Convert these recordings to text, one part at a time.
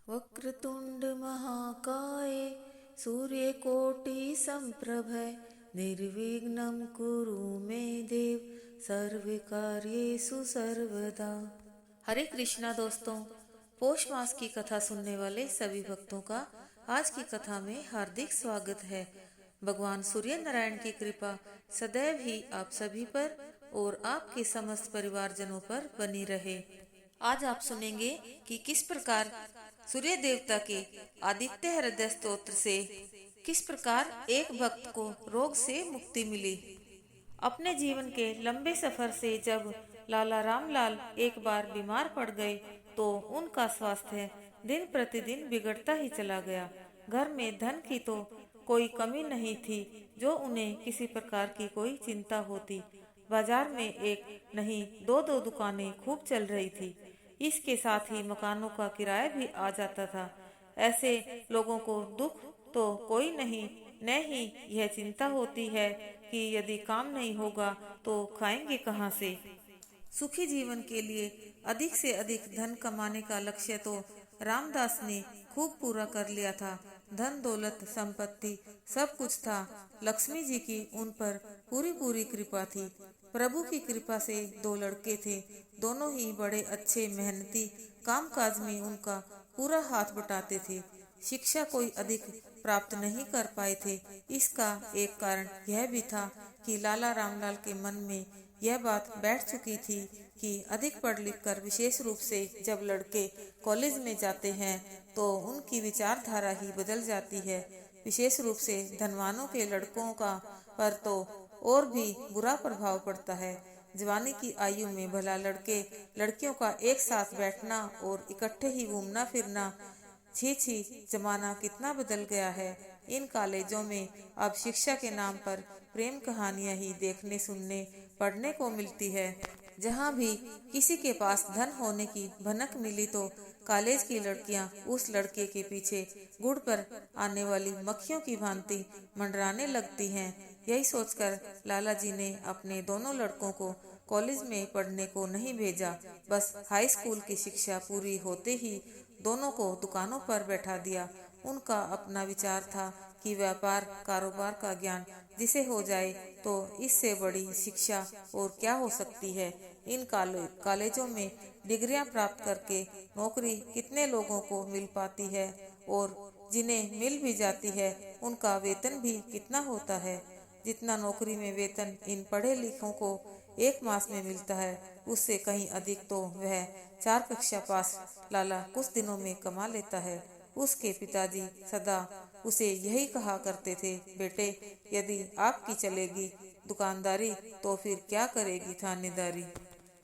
वक्रतुंड महाकाय सूर्यकोटि संप्रभ निर्विघ्नं कुरु मे देव सर्वकार्येषु सर्वदा। हरे कृष्णा दोस्तों, पौष मास की कथा सुनने वाले सभी भक्तों का आज की कथा में हार्दिक स्वागत है। भगवान सूर्य नारायण की कृपा सदैव ही आप सभी पर और आपके समस्त परिवारजनों पर बनी रहे। आज आप सुनेंगे कि किस प्रकार सूर्य देवता के आदित्य हृदय स्तोत्र से किस प्रकार एक भक्त को रोग से मुक्ति मिली। अपने जीवन के लंबे सफर से जब लाला रामलाल एक बार बीमार पड़ गए तो उनका स्वास्थ्य दिन प्रतिदिन बिगड़ता ही चला गया। घर में धन की तो कोई कमी नहीं थी जो उन्हें किसी प्रकार की कोई चिंता होती। बाजार में एक नहीं दो दो दुकानें खूब चल रही थी। इसके साथ ही मकानों का किराया भी आ जाता था। ऐसे लोगों को दुख तो कोई नहीं, न ही यह चिंता होती है कि यदि काम नहीं होगा तो खाएंगे कहाँ से। सुखी जीवन के लिए अधिक से अधिक धन कमाने का लक्ष्य तो रामदास ने खूब पूरा कर लिया था। धन दौलत संपत्ति सब कुछ था। लक्ष्मी जी की उन पर पूरी पूरी कृपा थी। प्रभु की कृपा से दो लड़के थे, दोनों ही बड़े अच्छे मेहनती, कामकाज में उनका पूरा हाथ बटाते थे। शिक्षा कोई अधिक प्राप्त नहीं कर पाए थे। इसका एक कारण यह भी था कि लाला रामलाल के मन में यह बात बैठ चुकी थी कि अधिक पढ़ लिख कर विशेष रूप से जब लड़के कॉलेज में जाते हैं तो उनकी विचारधारा ही बदल जाती है। विशेष रूप से धनवानों के लड़कों का पर तो और भी बुरा प्रभाव पड़ता है। जवानी की आयु में भला लड़के लड़कियों का एक साथ बैठना और इकट्ठे ही घूमना फिरना, छी छी, जमाना कितना बदल गया है। इन कॉलेजों में अब शिक्षा के नाम पर प्रेम कहानियां ही देखने सुनने पढ़ने को मिलती है। जहाँ भी किसी के पास धन होने की भनक मिली तो कॉलेज की लड़कियां उस लड़के के पीछे गुड़ पर आने वाली मक्खियों की भांति मंडराने लगती हैं। यही सोचकर लाला जी ने अपने दोनों लड़कों को कॉलेज में पढ़ने को नहीं भेजा। बस हाई स्कूल की शिक्षा पूरी होते ही दोनों को दुकानों पर बैठा दिया। उनका अपना विचार था कि व्यापार कारोबार का ज्ञान जिसे हो जाए तो इससे बड़ी शिक्षा और क्या हो सकती है। इन कॉलेजों में डिग्रियां प्राप्त करके नौकरी कितने लोगों को मिल पाती है और जिन्हें मिल भी जाती है उनका वेतन भी कितना होता है। जितना नौकरी में वेतन इन पढ़े लिखों को एक मास में मिलता है उससे कहीं अधिक तो वह 4 कक्षा पास लाला कुछ दिनों में कमा लेता है। उसके पिताजी सदा उसे यही कहा करते थे, बेटे यदि आपकी चलेगी दुकानदारी तो फिर क्या करेगी थानेदारी।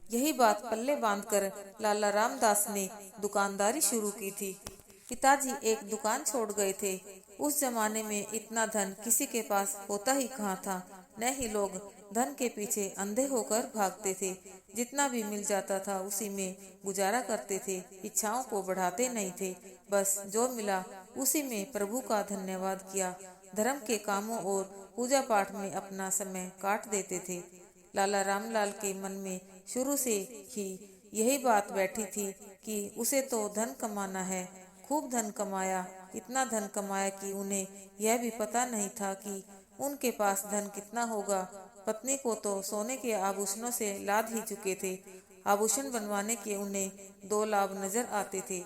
यही बात पल्ले बांधकर लाला रामदास ने दुकानदारी शुरू की थी। पिताजी एक दुकान छोड़ गए थे। उस जमाने में इतना धन किसी के पास होता ही कहाँ था, न ही लोग धन के पीछे अंधे होकर भागते थे। जितना भी मिल जाता था उसी में गुजारा करते थे, इच्छाओं को बढ़ाते नहीं थे। बस जो मिला उसी में प्रभु का धन्यवाद किया, धर्म के कामों और पूजा पाठ में अपना समय काट देते थे। लाला रामलाल के मन में शुरू से ही यही बात बैठी थी कि उसे तो धन कमाना है। खूब धन कमाया, इतना धन कमाया कि उन्हें यह भी पता नहीं था कि उनके पास धन कितना होगा। पत्नी को तो सोने के आभूषणों से लाद ही चुके थे। आभूषण बनवाने के उन्हें 2 लाभ नजर आते थे।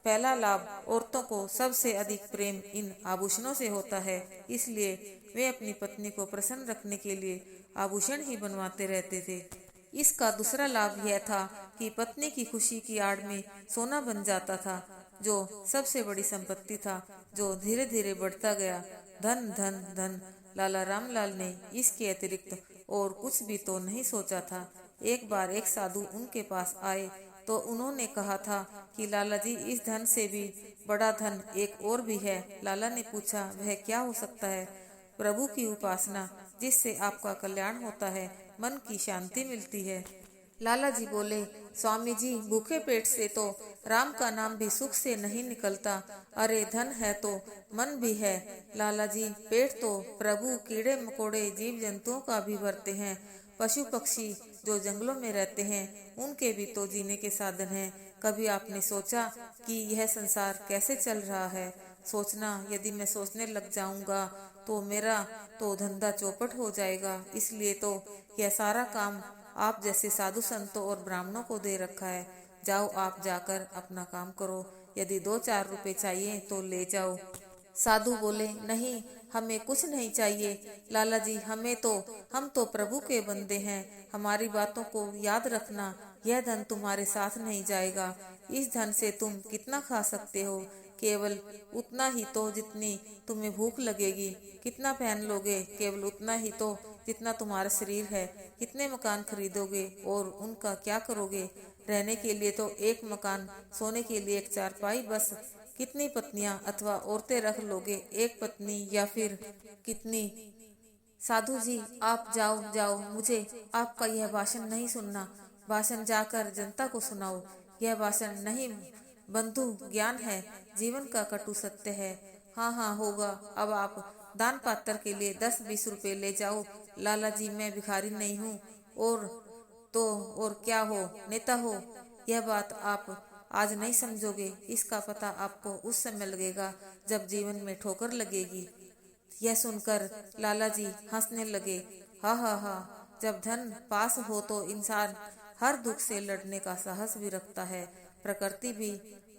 पहला लाभ, औरतों को सबसे अधिक प्रेम इन आभूषणों से होता है, इसलिए वे अपनी पत्नी को प्रसन्न रखने के लिए आभूषण ही बनवाते रहते थे। इसका दूसरा लाभ यह था कि पत्नी की खुशी की आड़ में सोना बन जाता था, जो सबसे बड़ी संपत्ति था, जो धीरे धीरे बढ़ता गया। धन धन धन। लाला रामलाल ने इसके अतिरिक्त और कुछ भी तो नहीं सोचा था। एक बार एक साधु उनके पास आए तो उन्होंने कहा था कि लाला जी, इस धन से भी बड़ा धन एक और भी है। लाला ने पूछा, वह क्या हो सकता है? प्रभु की उपासना, जिससे आपका कल्याण होता है, मन की शांति मिलती है। लाला जी बोले, स्वामी जी, भूखे पेट से तो राम का नाम भी सुख से नहीं निकलता। अरे धन है तो मन भी है। लाला जी, पेट तो प्रभु कीड़े मकोड़े जीव जंतुओं का भी भरते हैं। पशु पक्षी जो जंगलों में रहते हैं उनके भी तो जीने के साधन हैं। कभी आपने सोचा कि यह संसार कैसे चल रहा है? सोचना, यदि मैं सोचने लग जाऊंगा तो मेरा तो धंधा चौपट हो जाएगा। इसलिए तो यह सारा काम आप जैसे साधु संतों और ब्राह्मणों को दे रखा है। जाओ, आप जाकर अपना काम करो। यदि 2-4 रुपए चाहिए तो ले जाओ। साधु बोले, नहीं, हमें कुछ नहीं चाहिए लाला जी। हम तो प्रभु के बंदे हैं। हमारी बातों को याद रखना। यह धन तुम्हारे साथ नहीं जाएगा। इस धन से तुम कितना खा सकते हो? केवल उतना ही तो जितनी तुम्हें भूख लगेगी। कितना पहन लोगे? केवल उतना ही तो जितना तुम्हारा शरीर है। कितने मकान खरीदोगे और उनका क्या करोगे? रहने के लिए तो एक मकान, सोने के लिए एक चारपाई बस। कितनी पत्नियां अथवा औरतें रख लोगे? एक पत्नी या फिर कितनी? साधु जी, आप जाओ जाओ, मुझे आपका यह भाषण नहीं सुनना। भाषण जाकर जनता को सुनाओ। यह भाषण नहीं बंधु, ज्ञान है, जीवन का कटु सत्य है। हाँ हाँ होगा। अब आप दान पात्र के लिए 10-20 रुपए ले जाओ। लाला जी, मैं भिखारी नहीं हूँ। और तो और क्या हो, नेता हो। यह बात आप आज नहीं समझोगे। इसका पता आपको उस समय लगेगा जब जीवन में ठोकर लगेगी। यह सुनकर लाला जी हंसने लगे। हा हा हा, जब धन पास हो तो इंसान हर दुख से लड़ने का साहस भी रखता है। प्रकृति भी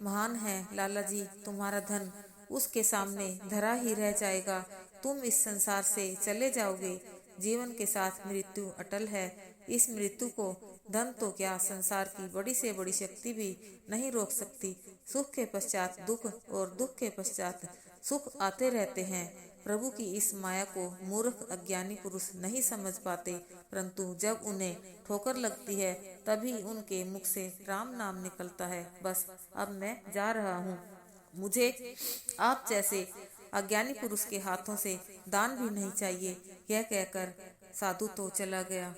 महान है लाला जी। तुम्हारा धन उसके सामने धरा ही रह जाएगा। तुम इस संसार से चले जाओगे। जीवन के साथ मृत्यु अटल है। इस मृत्यु को धन तो क्या, संसार की बड़ी से बड़ी शक्ति भी नहीं रोक सकती। सुख के पश्चात दुख और दुख के पश्चात सुख आते रहते हैं। प्रभु की इस माया को मूर्ख अज्ञानी पुरुष नहीं समझ पाते, परंतु जब उन्हें ठोकर लगती है तभी उनके मुख से राम नाम निकलता है। बस अब मैं जा रहा हूँ। मुझे आप जैसे अज्ञानी पुरुष के हाथों से दान भी नहीं चाहिए। यह कहकर साधु तो चला गया।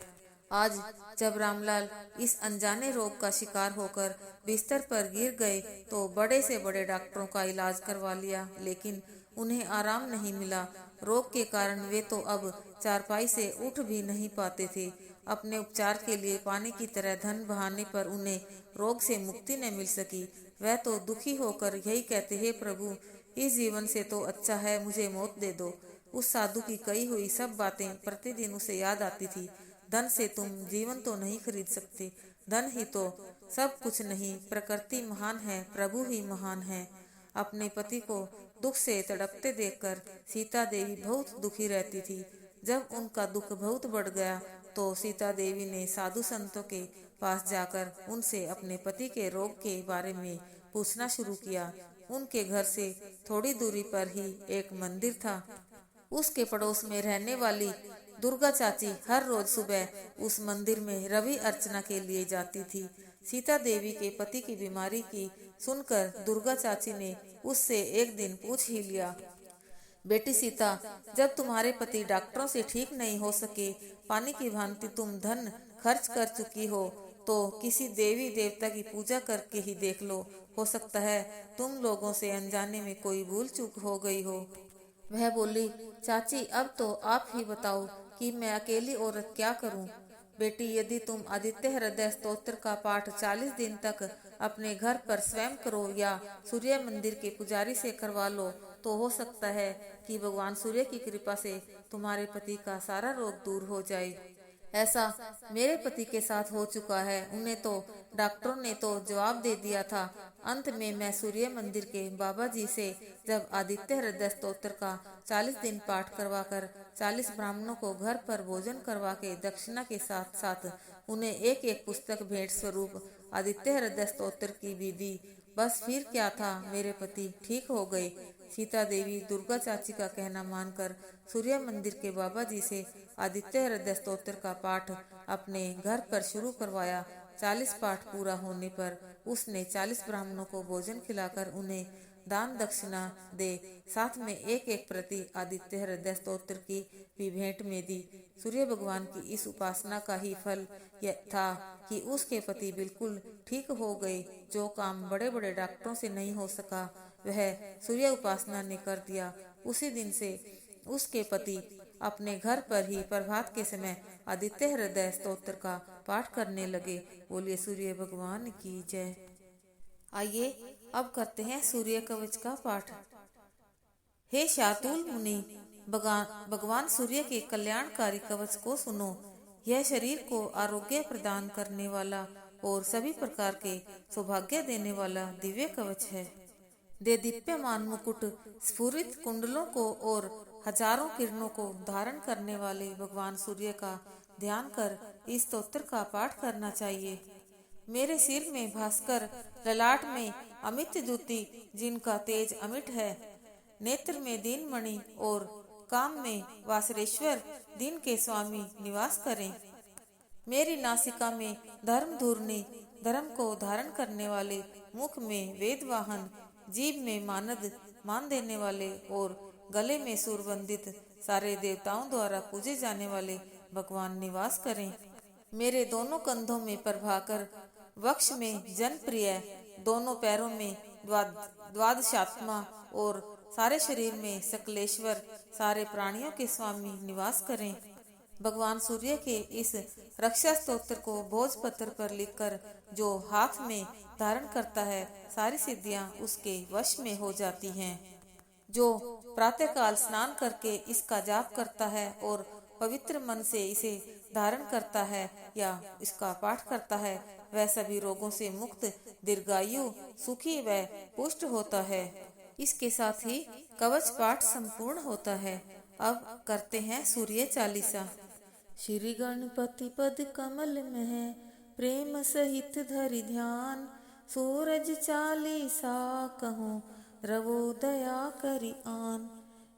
आज जब रामलाल इस अनजाने रोग का शिकार होकर बिस्तर पर गिर गए तो बड़े से बड़े डॉक्टरों का इलाज करवा लिया, लेकिन उन्हें आराम नहीं मिला। रोग के कारण वे तो अब चारपाई से उठ भी नहीं पाते थे। अपने उपचार के लिए पानी की तरह धन बहाने पर उन्हें रोग से मुक्ति न मिल सकी। वह तो दुखी होकर यही कहते, हे प्रभु, इस जीवन से तो अच्छा है मुझे मौत दे दो। उस साधु की कही हुई सब बातें प्रतिदिन उसे याद आती थी। धन से तुम जीवन तो नहीं खरीद सकते। धन ही तो सब कुछ नहीं। प्रकृति महान है, प्रभु ही महान है। अपने पति को दुख से तड़पते देखकर सीता देवी बहुत दुखी रहती थी। जब उनका दुख बहुत बढ़ गया तो सीता देवी ने साधु संतों के पास जाकर उनसे अपने पति के रोग के बारे में पूछना शुरू किया। उनके घर से थोड़ी दूरी पर ही एक मंदिर था। उसके पड़ोस में रहने वाली दुर्गा चाची हर रोज सुबह उस मंदिर में रवि अर्चना के लिए जाती थी। सीता देवी के पति की बीमारी की सुनकर दुर्गा चाची ने उससे एक दिन पूछ ही लिया, बेटी सीता, जब तुम्हारे पति डॉक्टरों से ठीक नहीं हो सके, पानी की भांति तुम धन खर्च कर चुकी हो, तो किसी देवी देवता की पूजा करके ही देख लो। हो सकता है तुम लोगों से अनजाने में कोई भूल चूक हो गई हो। वह बोली, चाची, अब तो आप ही बताओ कि मैं अकेली औरत क्या करूं। बेटी, यदि तुम आदित्य हृदय स्तोत्र का पाठ 40 दिन तक अपने घर पर स्वयं करो या सूर्य मंदिर के पुजारी से करवा लो तो हो सकता है कि भगवान सूर्य की कृपा से तुम्हारे पति का सारा रोग दूर हो जाए। ऐसा मेरे पति के साथ हो चुका है। उन्हें तो डॉक्टरों ने तो जवाब दे दिया था। अंत में मैं सूर्य मंदिर के बाबा जी से जब आदित्य हृदय स्तोत्र का 40 दिन पाठ करवाकर 40 ब्राह्मणों को घर पर भोजन करवा के दक्षिणा के साथ साथ उन्हें एक एक पुस्तक भेंट स्वरूप आदित्य हृदय स्तोत्र की भी दी। बस फिर क्या था, मेरे पति ठीक हो गए। सीता देवी दुर्गा चाची का कहना मानकर सूर्य मंदिर के बाबा जी से आदित्य हृदय स्तोत्र का पाठ अपने घर पर शुरू करवाया। 40 पाठ पूरा होने पर उसने 40 ब्राह्मणों को भोजन खिलाकर उन्हें दान दक्षिणा दे साथ में एक एक प्रति आदित्य हृदय स्तोत्र की भी भेंट में दी। सूर्य भगवान की इस उपासना का ही फल यह था कि उसके पति बिल्कुल ठीक हो गए। जो काम बड़े बड़े डॉक्टरों से नहीं हो सका वह सूर्य उपासना ने कर दिया। उसी दिन से उसके पति अपने घर पर ही प्रभात के समय आदित्य हृदय स्तोत्र का पाठ करने लगे। बोलिए सूर्य भगवान की जय। आइए अब करते हैं सूर्य कवच का पाठ। हे शातुल मुनि, भगवान सूर्य के कल्याणकारी कवच को सुनो। यह शरीर को आरोग्य प्रदान करने वाला और सभी प्रकार के सौभाग्य देने वाला दिव्य कवच है। देदीप्यमान मुकुट, स्फुरित कुंडलों को और हजारों किरणों को धारण करने वाले भगवान सूर्य का ध्यान कर इस स्तोत्र का पाठ करना चाहिए। मेरे सिर में भास्कर, ललाट में अमित द्युति जिनका तेज अमिट है, नेत्र में दीन मणि और काम में वासरेश्वर दीन के स्वामी निवास करें। मेरी नासिका में धर्म धूर्णी, धर्म को धारण करने वाले, मुख में वेद वाहन, जीभ में मानद मान देने वाले और गले में सुरबंदित सारे देवताओं द्वारा पूजे जाने वाले भगवान निवास करें। मेरे दोनों कंधों में प्रभाकर, वक्ष में जनप्रिय, दोनों पैरों में द्वादशात्मा और सारे शरीर में सकलेश्वर, सारे प्राणियों के स्वामी निवास करें। भगवान सूर्य के इस रक्षा स्तोत्र को भोजपत्र पर लिखकर जो हाथ में धारण करता है, सारी सिद्धियां उसके वश में हो जाती हैं। जो प्रातःकाल स्नान करके इसका जाप करता है और पवित्र मन से इसे धारण करता है या इसका पाठ करता है, वह सभी रोगों से मुक्त, दीर्घायु, सुखी व पुष्ट होता है। इसके साथ ही कवच पाठ संपूर्ण होता है। अब करते हैं सूर्य चालीसा। श्री गणपति पद कमल में प्रेम सहित धरि ध्यान, सूरज चालीसा कहूँ रवो दया करि आन।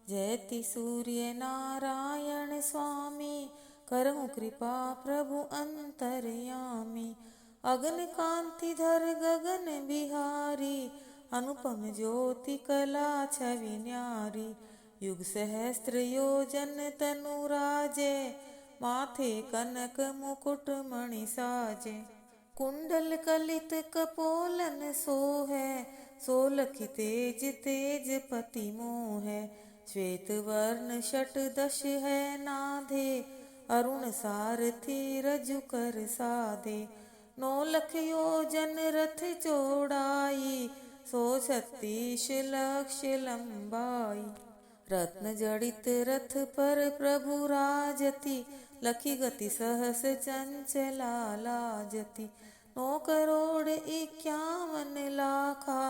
जयति सूर्य नारायण स्वामी, करहु कृपा प्रभु अंतर्यामी। अगन कांति धर गगन बिहारी, अनुपम ज्योति कला छवि न्यारी। युग सहस्त्र योजन तनु राजे, माथे कनक मुकुट मणि साजे। कुंडल कलित कपोलन सोहे, सोलखि तेज तेज पति मोहे। श्वेत वर्ण षट दश है नाधे, अरुण सारथी रजु कर साधे। 9 लख योजन रथ चौड़ाई, 136 लक्ष लंबाई। रत्न जड़ित रथ पर प्रभु राजति, लखी गति सहस चंचला लाजति। 9 करोड़ 51 लाखा,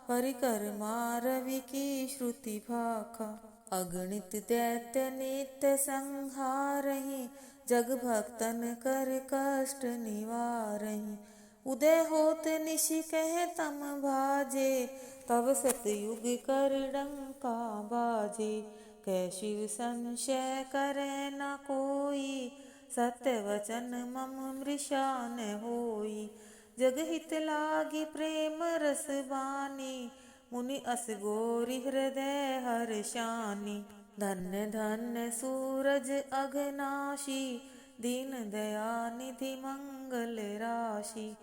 परिकरमा रवि की श्रुति भाखा। अगणित दैत्य नित्य संहारहि, जग भक्तन कर कष्ट निवारहि। उदय होत निशि कह तम भाजे, तब सतयुग कर डंका बाजे। कह शिव संशय करे न कोई, सत्य वचन मम मृषा न होई। जग हित लागी प्रेम रस बानी, मुनि अस गोरी हृदय हर्षानी। धन्य धन्य सूरज अघनाशी, दीन दयानिधि मंगल राशि।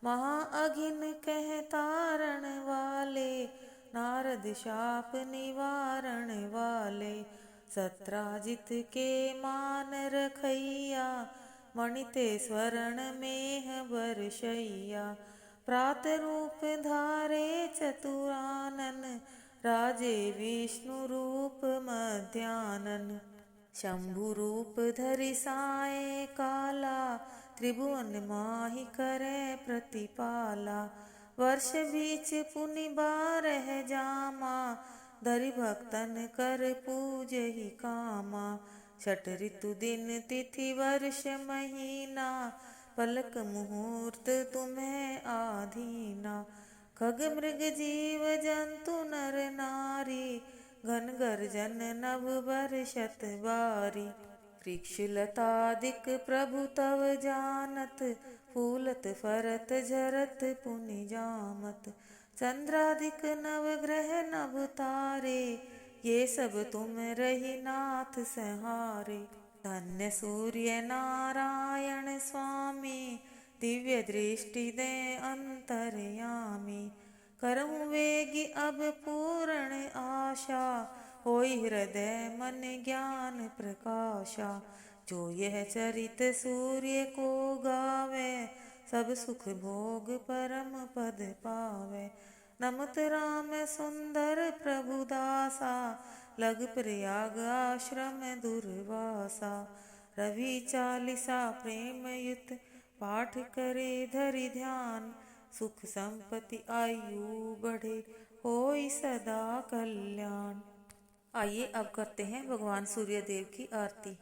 महा अघिन कह तारण वाले, नारद शाप निवारण वाले। सत्राजित के मान रखैया, मणिते स्वर्ण मेह बरशैया। प्रात रूप धारे चतुरानन, राजे विष्णु रूप मध्यानन। शंभु रूप धरि साय काला, त्रिभुवन माहि करे प्रतिपाला। वर्ष बीच पुनि 12 जामा, धरि भक्तन कर पूजहि कामा। छठ ऋतु दिन तिथि वर्ष महीना, पलक मुहूर्त तुम्हें आधीना। खग मृग जीव जंतु नर नारी, घन गर्जन नभ बरषत बारी। वृक्ष लतादिक प्रभु तव जानत, फूलत फरत झरत पुनि जामत। चंद्रादिक नवग्रह नभ तारे, ये सब तुम रही नाथ संहारे। धन्य सूर्य नारायण स्वामी, दिव्य दृष्टि दे अंतर्यामी। करहु वेगी अब पूर्ण आशा, होई हृदय मन ज्ञान प्रकाशा। जो यह चरित सूर्य को गावे, सब सुख भोग परम पद पावे। नमत राम सुंदर प्रभु दासा, लग प्रयाग आश्रम दुर्वासा। रवि चालीसा प्रेम युत, पाठ करे धरि ध्यान। सुख संपत्ति आयु बढ़े, होई सदा कल्याण। आइए अब करते हैं भगवान सूर्य देव की आरती।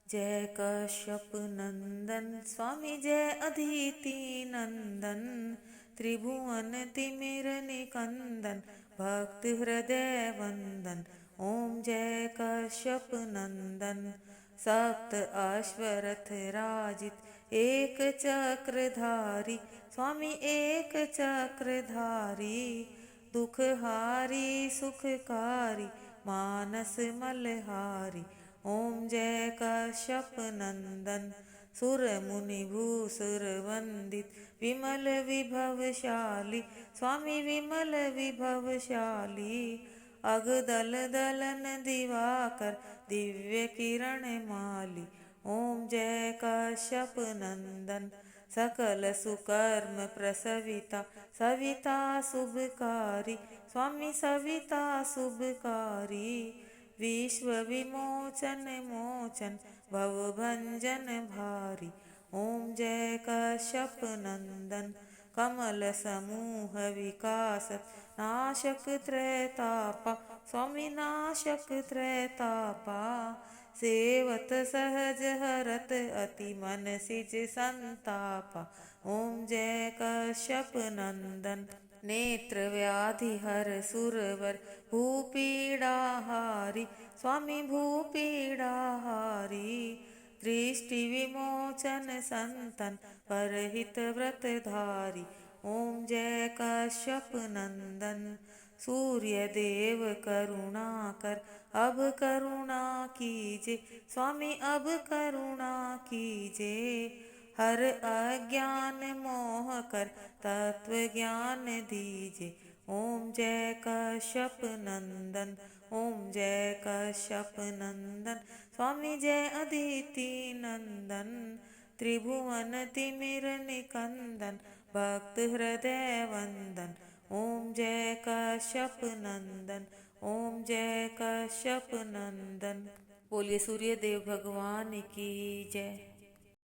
जय कश्यप नंदन स्वामी जय अदिति नंदन, त्रिभुवन तिमिर निकंदन भक्त हृदय वंदन। ओम जय कश्यप नंदन। सप्त अश्वरथ राजित एक चक्रधारी, स्वामी एक चक्रधारी। दुखहारी सुखकारी, मानस मलहारी। ओम जय कश्यप नंदन। सुर मुनि भूसुर वंदित, विमल विभवशाली, स्वामी विमल विभवशाली। अग दल दलन दिवाकर, दिव्य किरण माली। ओम जय कश्यप नंदन। सकल सुकर्म प्रसविता, सविता शुभकारी, स्वामी सविता शुभकारी। विश्व विमोचन मोचन, भवभंजन भारी। ओम जय कश्यप नंदन। कमल समूह विकास, नाशक त्रैतापा, स्वामी नाशक त्रैतापा। सेवत सहज हरत, अति मन सिज संतापा। ओम जय कश्यप नंदन। नेत्र व्याधि हर सुरवर, भूपीड़ाहारी, स्वामी भूपीड़ाहारी। दृष्टि विमोचन संतन, परहित व्रतधारी। ओम जय कश्यप नंदन। सूर्य देव करुणा कर, अब करुणा कीजे, स्वामी अब करुणा कीजे। हर अज्ञान मोह कर, तत्व ज्ञान दीजे। ओम जय कश्यप नंदन। ओम जय कश्यप नंदन, स्वामी जय अदिति नंदन। त्रिभुवन तिमिर निकंदन, भक्त हृदय वंदन। ओम जय कश्यप नंदन। ओम जय कश्यप नंदन। बोलिए सूर्य देव भगवान की जय।